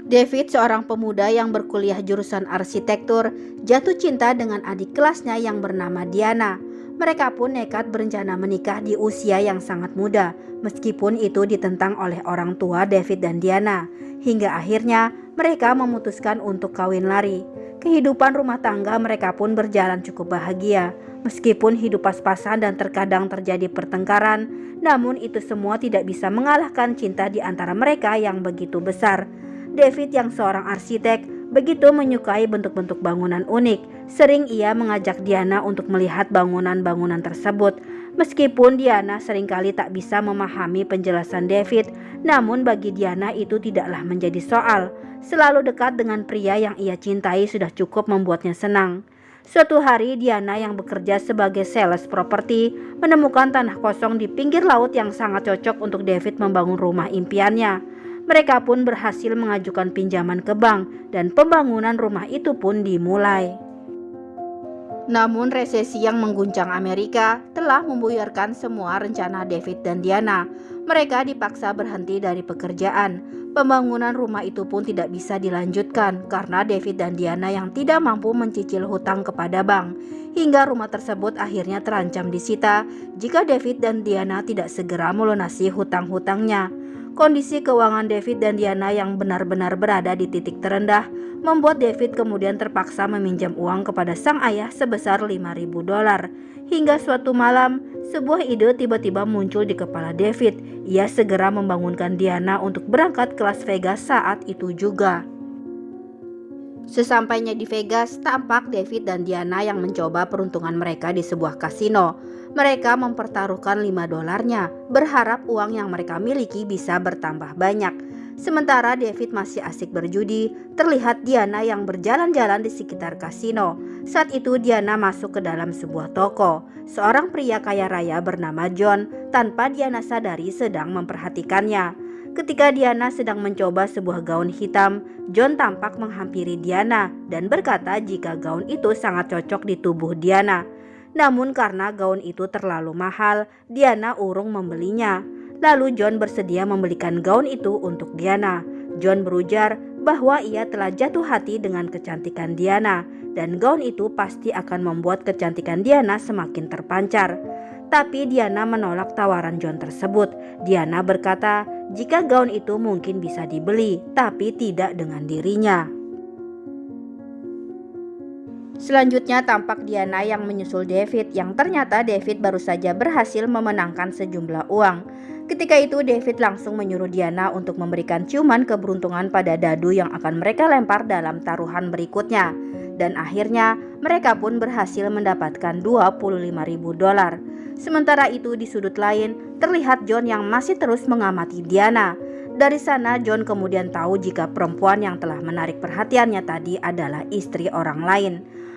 David, seorang pemuda yang berkuliah jurusan arsitektur, jatuh cinta dengan adik kelasnya yang bernama Diana. Mereka pun nekat berencana menikah di usia yang sangat muda, meskipun itu ditentang oleh orang tua David dan Diana. Hingga akhirnya mereka memutuskan untuk kawin lari. Kehidupan rumah tangga mereka pun berjalan cukup bahagia. Meskipun hidup pas-pasan dan terkadang terjadi pertengkaran, namun itu semua tidak bisa mengalahkan cinta di antara mereka yang begitu besar. David yang seorang arsitek begitu menyukai bentuk-bentuk bangunan unik. Sering ia mengajak Diana untuk melihat bangunan-bangunan tersebut. Meskipun Diana seringkali tak bisa memahami penjelasan David, namun bagi Diana itu tidaklah menjadi soal. Selalu dekat dengan pria yang ia cintai sudah cukup membuatnya senang. Suatu hari Diana yang bekerja sebagai sales properti menemukan tanah kosong di pinggir laut yang sangat cocok untuk David membangun rumah impiannya. Mereka pun berhasil mengajukan pinjaman ke bank dan pembangunan rumah itu pun dimulai. Namun resesi yang mengguncang Amerika telah membuyarkan semua rencana David dan Diana. Mereka dipaksa berhenti dari pekerjaan. Pembangunan rumah itu pun tidak bisa dilanjutkan karena David dan Diana yang tidak mampu mencicil hutang kepada bank. Hingga rumah tersebut akhirnya terancam disita jika David dan Diana tidak segera melunasi hutang-hutangnya. Kondisi keuangan David dan Diana yang benar-benar berada di titik terendah membuat David kemudian terpaksa meminjam uang kepada sang ayah sebesar $5.000. Hingga suatu malam, sebuah ide tiba-tiba muncul di kepala David. Ia segera membangunkan Diana untuk berangkat ke Las Vegas saat itu juga. Sesampainya di Vegas, tampak David dan Diana yang mencoba peruntungan mereka di sebuah kasino. Mereka mempertaruhkan $5-nya, berharap uang yang mereka miliki bisa bertambah banyak. Sementara David masih asik berjudi, terlihat Diana yang berjalan-jalan di sekitar kasino. Saat itu Diana masuk ke dalam sebuah toko. Seorang pria kaya raya bernama John, tanpa Diana sadari sedang memperhatikannya. Ketika Diana sedang mencoba sebuah gaun hitam, John tampak menghampiri Diana dan berkata jika gaun itu sangat cocok di tubuh Diana. Namun karena gaun itu terlalu mahal, Diana urung membelinya. Lalu John bersedia membelikan gaun itu untuk Diana. John berujar bahwa ia telah jatuh hati dengan kecantikan Diana dan gaun itu pasti akan membuat kecantikan Diana semakin terpancar. Tapi Diana menolak tawaran John tersebut. Diana berkata jika gaun itu mungkin bisa dibeli, tapi tidak dengan dirinya. Selanjutnya tampak Diana yang menyusul David, yang ternyata David baru saja berhasil memenangkan sejumlah uang. Ketika itu David langsung menyuruh Diana untuk memberikan ciuman keberuntungan pada dadu yang akan mereka lempar dalam taruhan berikutnya. Dan akhirnya mereka pun berhasil mendapatkan $25.000. Sementara itu di sudut lain terlihat John yang masih terus mengamati Diana. Dari sana John kemudian tahu jika perempuan yang telah menarik perhatiannya tadi adalah istri orang lain.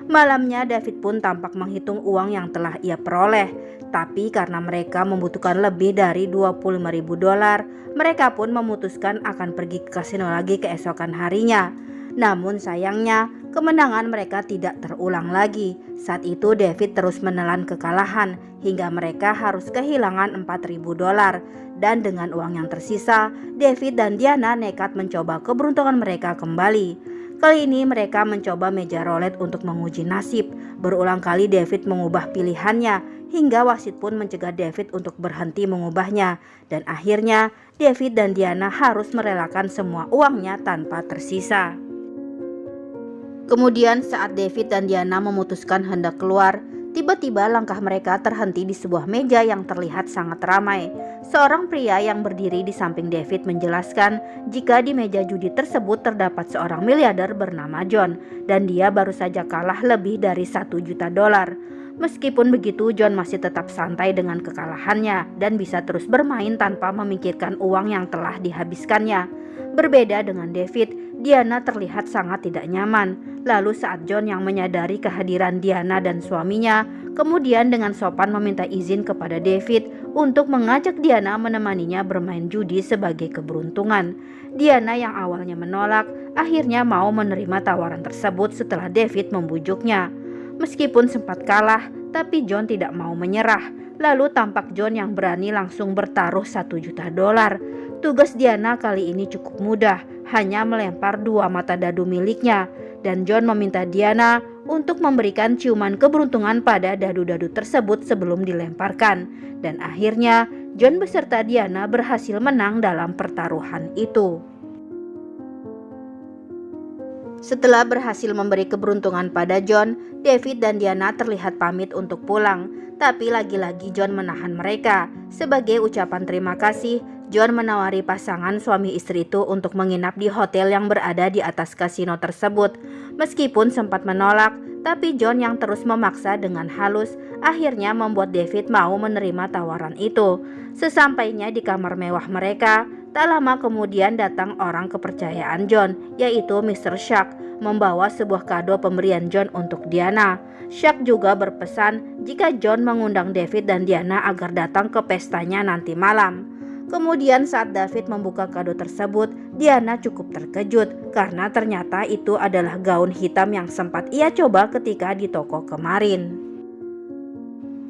Malamnya David pun tampak menghitung uang yang telah ia peroleh. Tapi karena mereka membutuhkan lebih dari $25.000, mereka pun memutuskan akan pergi ke kasino lagi keesokan harinya. Namun sayangnya kemenangan mereka tidak terulang lagi. Saat itu David terus menelan kekalahan hingga mereka harus kehilangan $4.000. Dan dengan uang yang tersisa, David dan Diana nekat mencoba keberuntungan mereka kembali. Kali ini mereka mencoba meja roulette untuk menguji nasib. Berulang kali David mengubah pilihannya hingga wasit pun mencegah David untuk berhenti mengubahnya. Dan akhirnya David dan Diana harus merelakan semua uangnya tanpa tersisa. Kemudian saat David dan Diana memutuskan hendak keluar, tiba-tiba langkah mereka terhenti di sebuah meja yang terlihat sangat ramai. Seorang pria yang berdiri di samping David menjelaskan jika di meja judi tersebut terdapat seorang miliarder bernama John dan dia baru saja kalah lebih dari $1 juta. Meskipun begitu, John masih tetap santai dengan kekalahannya dan bisa terus bermain tanpa memikirkan uang yang telah dihabiskannya. Berbeda dengan David, Diana terlihat sangat tidak nyaman. Lalu saat John yang menyadari kehadiran Diana dan suaminya, kemudian dengan sopan meminta izin kepada David untuk mengajak Diana menemaninya bermain judi sebagai keberuntungan. Diana yang awalnya menolak, akhirnya mau menerima tawaran tersebut setelah David membujuknya. Meskipun sempat kalah, tapi John tidak mau menyerah. Lalu tampak John yang berani langsung bertaruh $1 juta. Tugas Diana kali ini cukup mudah, hanya melempar 2 mata dadu miliknya, dan John meminta Diana untuk memberikan ciuman keberuntungan pada dadu-dadu tersebut sebelum dilemparkan. Dan akhirnya John beserta Diana berhasil menang dalam pertaruhan itu. Setelah berhasil memberi keberuntungan pada John, David dan Diana terlihat pamit untuk pulang. Tapi lagi-lagi John menahan mereka. Sebagai ucapan terima kasih, John menawari pasangan suami istri itu untuk menginap di hotel yang berada di atas kasino tersebut. Meskipun sempat menolak, tapi John yang terus memaksa dengan halus akhirnya membuat David mau menerima tawaran itu. Sesampainya di kamar mewah mereka, tak lama kemudian datang orang kepercayaan John, yaitu Mr. Shark, membawa sebuah kado pemberian John untuk Diana. Shark juga berpesan jika John mengundang David dan Diana agar datang ke pestanya nanti malam. Kemudian saat David membuka kado tersebut, Diana cukup terkejut karena ternyata itu adalah gaun hitam yang sempat ia coba ketika di toko kemarin.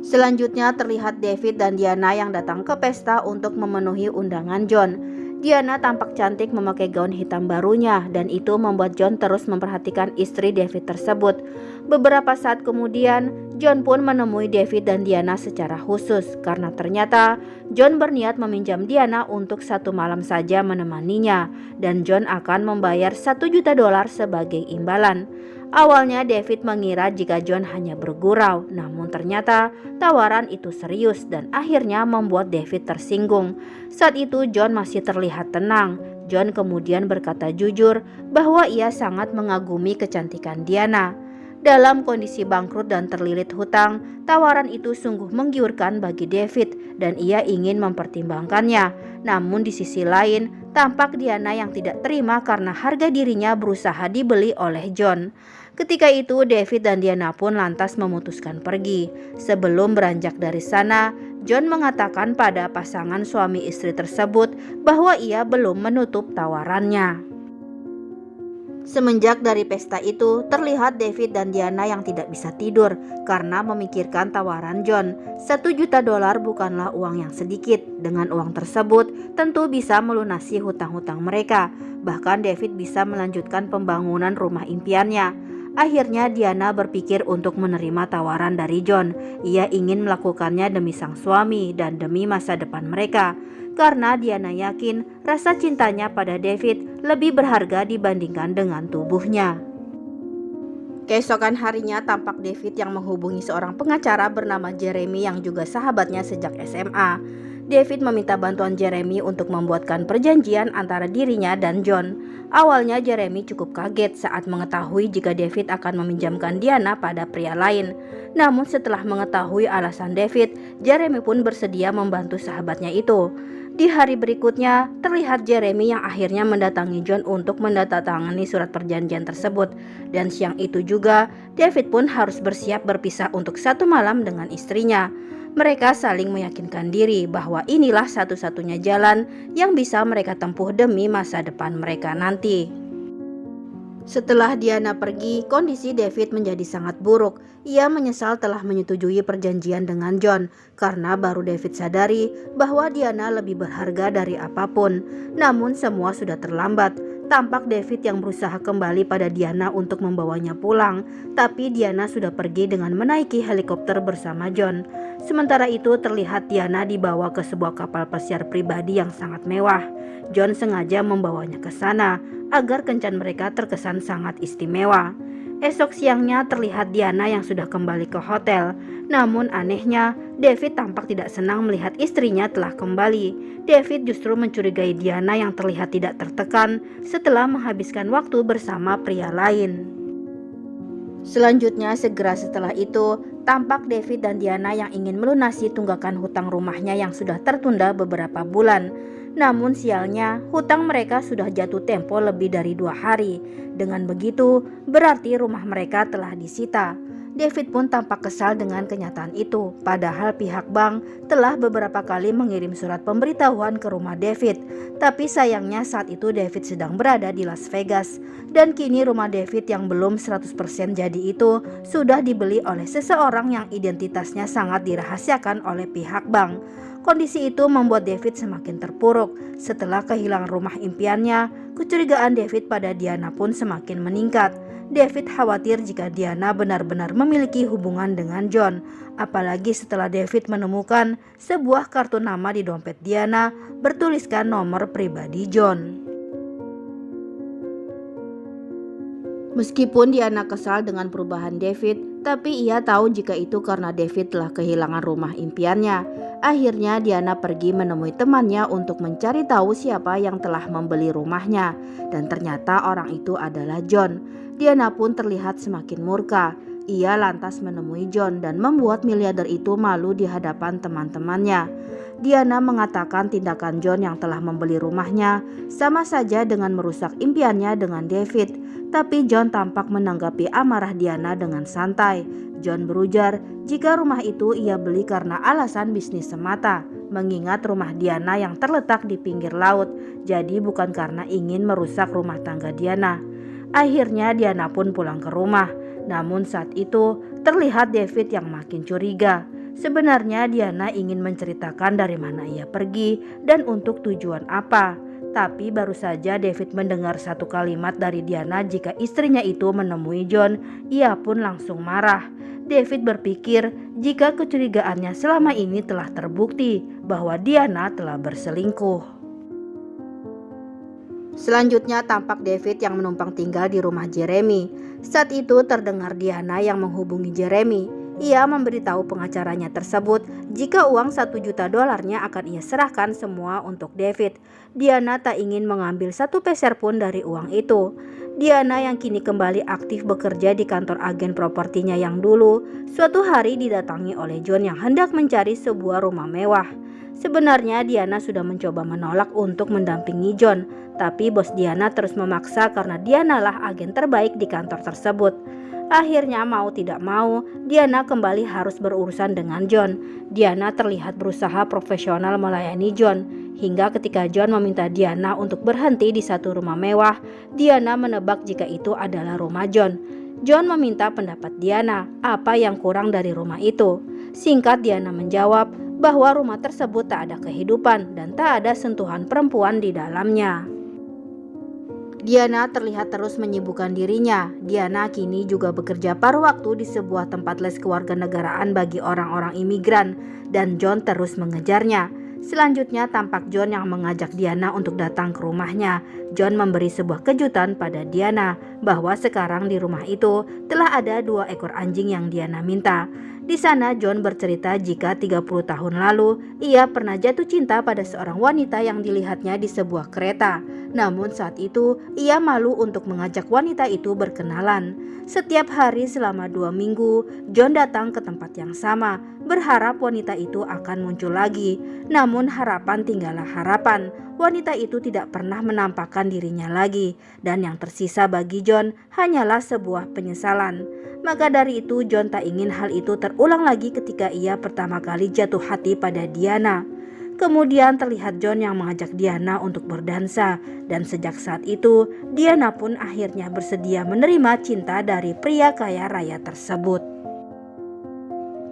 Selanjutnya terlihat David dan Diana yang datang ke pesta untuk memenuhi undangan John. Diana tampak cantik memakai gaun hitam barunya dan itu membuat John terus memperhatikan istri David tersebut. Beberapa saat kemudian, John pun menemui David dan Diana secara khusus karena ternyata John berniat meminjam Diana untuk 1 malam saja menemaninya dan John akan membayar $1 juta sebagai imbalan. Awalnya David mengira jika John hanya bergurau, namun ternyata tawaran itu serius dan akhirnya membuat David tersinggung. Saat itu John masih terlihat tenang. John kemudian berkata jujur bahwa ia sangat mengagumi kecantikan Diana. Dalam kondisi bangkrut dan terlilit hutang, tawaran itu sungguh menggiurkan bagi David dan ia ingin mempertimbangkannya. Namun di sisi lain, tampak Diana yang tidak terima karena harga dirinya berusaha dibeli oleh John. Ketika itu David dan Diana pun lantas memutuskan pergi. Sebelum beranjak dari sana, John mengatakan pada pasangan suami istri tersebut bahwa ia belum menutup tawarannya. Semenjak dari pesta itu, terlihat David dan Diana yang tidak bisa tidur karena memikirkan tawaran John. $1 juta bukanlah uang yang sedikit. Dengan uang tersebut, tentu bisa melunasi hutang-hutang mereka. Bahkan David bisa melanjutkan pembangunan rumah impiannya. Akhirnya Diana berpikir untuk menerima tawaran dari John. Ia ingin melakukannya demi sang suami dan demi masa depan mereka. Karena Diana yakin rasa cintanya pada David lebih berharga dibandingkan dengan tubuhnya. Keesokan harinya tampak David yang menghubungi seorang pengacara bernama Jeremy yang juga sahabatnya sejak SMA. David meminta bantuan Jeremy untuk membuatkan perjanjian antara dirinya dan John. Awalnya Jeremy cukup kaget saat mengetahui jika David akan meminjamkan Diana pada pria lain. Namun setelah mengetahui alasan David, Jeremy pun bersedia membantu sahabatnya itu. Di hari berikutnya, terlihat Jeremy yang akhirnya mendatangi John untuk menandatangani surat perjanjian tersebut. Dan siang itu juga, David pun harus bersiap berpisah untuk 1 malam dengan istrinya. Mereka saling meyakinkan diri bahwa inilah satu-satunya jalan yang bisa mereka tempuh demi masa depan mereka nanti. Setelah Diana pergi, kondisi David menjadi sangat buruk. Ia menyesal telah menyetujui perjanjian dengan John karena baru David sadari bahwa Diana lebih berharga dari apapun. Namun semua sudah terlambat. Tampak David yang berusaha kembali pada Diana untuk membawanya pulang, tapi Diana sudah pergi dengan menaiki helikopter bersama John. Sementara itu terlihat Diana dibawa ke sebuah kapal pesiar pribadi yang sangat mewah. John sengaja membawanya ke sana agar kencan mereka terkesan sangat istimewa. Esok siangnya terlihat Diana yang sudah kembali ke hotel. Namun anehnya, David tampak tidak senang melihat istrinya telah kembali. David justru mencurigai Diana yang terlihat tidak tertekan setelah menghabiskan waktu bersama pria lain. Selanjutnya, segera setelah itu, tampak David dan Diana yang ingin melunasi tunggakan hutang rumahnya yang sudah tertunda beberapa bulan. Namun sialnya, hutang mereka sudah jatuh tempo lebih dari 2 hari. Dengan begitu, berarti rumah mereka telah disita. David pun tampak kesal dengan kenyataan itu, padahal pihak bank telah beberapa kali mengirim surat pemberitahuan ke rumah David. Tapi sayangnya saat itu David sedang berada di Las Vegas, dan kini rumah David yang belum 100% jadi itu sudah dibeli oleh seseorang yang identitasnya sangat dirahasiakan oleh pihak bank. Kondisi itu membuat David semakin terpuruk. Setelah kehilangan rumah impiannya, kecurigaan David pada Diana pun semakin meningkat. David khawatir jika Diana benar-benar memiliki hubungan dengan John. Apalagi setelah David menemukan sebuah kartu nama di dompet Diana bertuliskan nomor pribadi John. Meskipun Diana kesal dengan perubahan David, tapi ia tahu jika itu karena David telah kehilangan rumah impiannya. Akhirnya Diana pergi menemui temannya untuk mencari tahu siapa yang telah membeli rumahnya. Dan ternyata orang itu adalah John. Diana pun terlihat semakin murka. Ia lantas menemui John dan membuat miliarder itu malu di hadapan teman-temannya. Diana mengatakan tindakan John yang telah membeli rumahnya sama saja dengan merusak impiannya dengan David. Tapi John tampak menanggapi amarah Diana dengan santai. John berujar jika rumah itu ia beli karena alasan bisnis semata, mengingat rumah Diana yang terletak di pinggir laut, jadi bukan karena ingin merusak rumah tangga Diana. Akhirnya Diana pun pulang ke rumah. Namun saat itu terlihat David yang makin curiga. Sebenarnya Diana ingin menceritakan dari mana ia pergi dan untuk tujuan apa. Tapi baru saja David mendengar satu kalimat dari Diana jika istrinya itu menemui John, ia pun langsung marah. David berpikir jika kecurigaannya selama ini telah terbukti bahwa Diana telah berselingkuh. Selanjutnya tampak David yang menumpang tinggal di rumah Jeremy. Saat itu terdengar Diana yang menghubungi Jeremy. Ia memberitahu pengacaranya tersebut jika uang $1 juta akan ia serahkan semua untuk David. Diana tak ingin mengambil satu peser pun dari uang itu. Diana yang kini kembali aktif bekerja di kantor agen propertinya yang dulu, suatu hari didatangi oleh John yang hendak mencari sebuah rumah mewah. Sebenarnya Diana sudah mencoba menolak untuk mendampingi John, tapi bos Diana terus memaksa karena Dianalah agen terbaik di kantor tersebut. Akhirnya mau tidak mau, Diana kembali harus berurusan dengan John. Diana terlihat berusaha profesional melayani John. Hingga ketika John meminta Diana untuk berhenti di satu rumah mewah, Diana menebak jika itu adalah rumah John. John meminta pendapat Diana, apa yang kurang dari rumah itu. Singkat Diana menjawab bahwa rumah tersebut tak ada kehidupan dan tak ada sentuhan perempuan di dalamnya. Diana terlihat terus menyibukkan dirinya. Diana kini juga bekerja paruh waktu di sebuah tempat les kewarganegaraan bagi orang-orang imigran dan John terus mengejarnya. Selanjutnya tampak John yang mengajak Diana untuk datang ke rumahnya. John memberi sebuah kejutan pada Diana bahwa sekarang di rumah itu telah ada 2 ekor anjing yang Diana minta. Di sana John bercerita jika 30 tahun lalu ia pernah jatuh cinta pada seorang wanita yang dilihatnya di sebuah kereta. Namun saat itu ia malu untuk mengajak wanita itu berkenalan. Setiap hari selama 2 minggu John datang ke tempat yang sama, berharap wanita itu akan muncul lagi. Namun harapan tinggallah harapan. Wanita itu tidak pernah menampakkan dirinya lagi, dan yang tersisa bagi John hanyalah sebuah penyesalan. Maka dari itu John tak ingin hal itu terulang lagi ketika ia pertama kali jatuh hati pada Diana. Kemudian terlihat John yang mengajak Diana untuk berdansa, dan sejak saat itu Diana pun akhirnya bersedia menerima cinta dari pria kaya raya tersebut.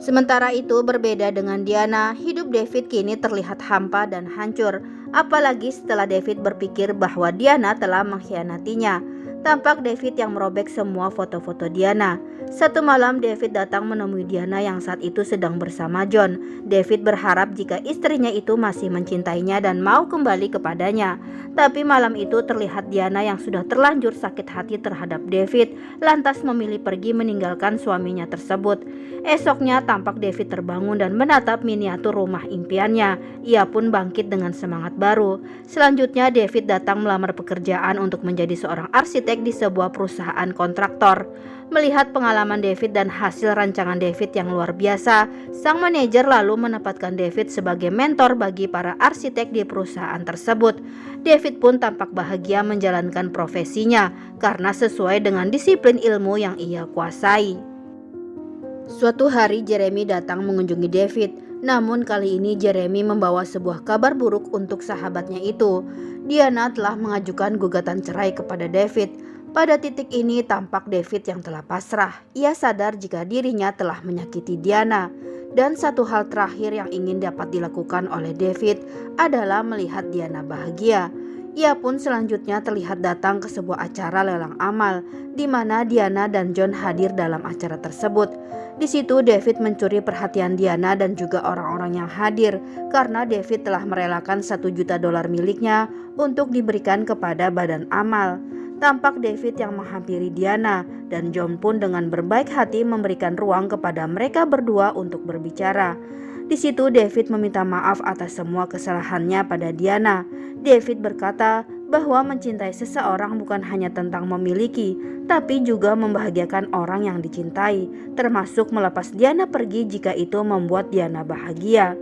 Sementara itu berbeda dengan Diana, hidup David kini terlihat hampa dan hancur. Apalagi setelah David berpikir bahwa Diana telah mengkhianatinya. Tampak David yang merobek semua foto-foto Diana. Satu malam David datang menemui Diana yang saat itu sedang bersama John. David berharap jika istrinya itu masih mencintainya dan mau kembali kepadanya. Tapi malam itu terlihat Diana yang sudah terlanjur sakit hati terhadap David, lantas memilih pergi meninggalkan suaminya tersebut. Esoknya tampak David terbangun dan menatap miniatur rumah impiannya. Ia pun bangkit dengan semangat baru. Selanjutnya David datang melamar pekerjaan untuk menjadi seorang arsitek di sebuah perusahaan kontraktor. Melihat pengalaman David dan hasil rancangan David yang luar biasa, sang manajer lalu menempatkan David sebagai mentor bagi para arsitek di perusahaan tersebut. David pun tampak bahagia menjalankan profesinya karena sesuai dengan disiplin ilmu yang ia kuasai. Suatu hari Jeremy datang mengunjungi David. Namun kali ini Jeremy membawa sebuah kabar buruk untuk sahabatnya itu. Diana telah mengajukan gugatan cerai kepada David. Pada titik ini tampak David yang telah pasrah. Ia sadar jika dirinya telah menyakiti Diana. Dan satu hal terakhir yang ingin dapat dilakukan oleh David adalah melihat Diana bahagia. Ia pun selanjutnya terlihat datang ke sebuah acara lelang amal, di mana Diana dan John hadir dalam acara tersebut. Di situ David mencuri perhatian Diana dan juga orang-orang yang hadir, karena David telah merelakan $1 juta miliknya untuk diberikan kepada badan amal. Tampak David yang menghampiri Diana, dan John pun dengan berbaik hati memberikan ruang kepada mereka berdua untuk berbicara. Di situ David meminta maaf atas semua kesalahannya pada Diana. David berkata bahwa mencintai seseorang bukan hanya tentang memiliki, tapi juga membahagiakan orang yang dicintai, termasuk melepas Diana pergi jika itu membuat Diana bahagia.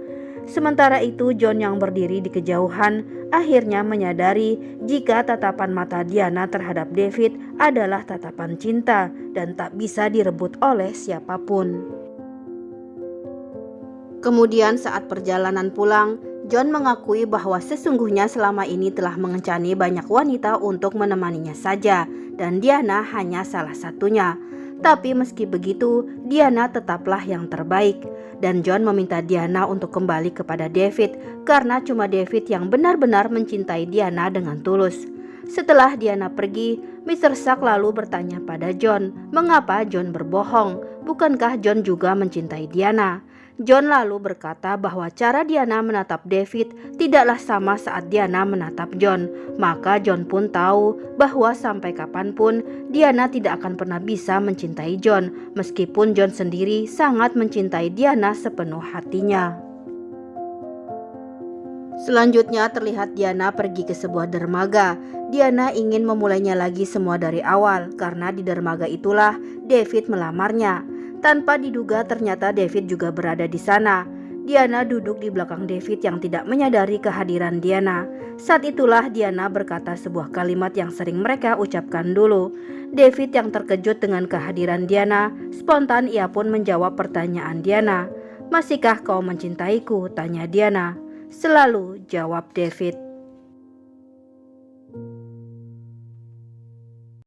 Sementara itu John yang berdiri di kejauhan akhirnya menyadari jika tatapan mata Diana terhadap David adalah tatapan cinta dan tak bisa direbut oleh siapapun. Kemudian saat perjalanan pulang, John mengakui bahwa sesungguhnya selama ini telah mengencani banyak wanita untuk menemaninya saja, dan Diana hanya salah satunya. Tapi meski begitu, Diana tetaplah yang terbaik. Dan John meminta Diana untuk kembali kepada David, karena cuma David yang benar-benar mencintai Diana dengan tulus. Setelah Diana pergi, Mr. Stark lalu bertanya pada John, mengapa John berbohong? Bukankah John juga mencintai Diana? John lalu berkata bahwa cara Diana menatap David tidaklah sama saat Diana menatap John. Maka John pun tahu bahwa sampai kapanpun Diana tidak akan pernah bisa mencintai John, meskipun John sendiri sangat mencintai Diana sepenuh hatinya. Selanjutnya terlihat Diana pergi ke sebuah dermaga. Diana ingin memulainya lagi semua dari awal, karena di dermaga itulah David melamarnya. Tanpa diduga ternyata David juga berada di sana. Diana duduk di belakang David yang tidak menyadari kehadiran Diana. Saat itulah Diana berkata sebuah kalimat yang sering mereka ucapkan dulu. David yang terkejut dengan kehadiran Diana, spontan ia pun menjawab pertanyaan Diana. "Masihkah kau mencintaiku?" tanya Diana. "Selalu," jawab David.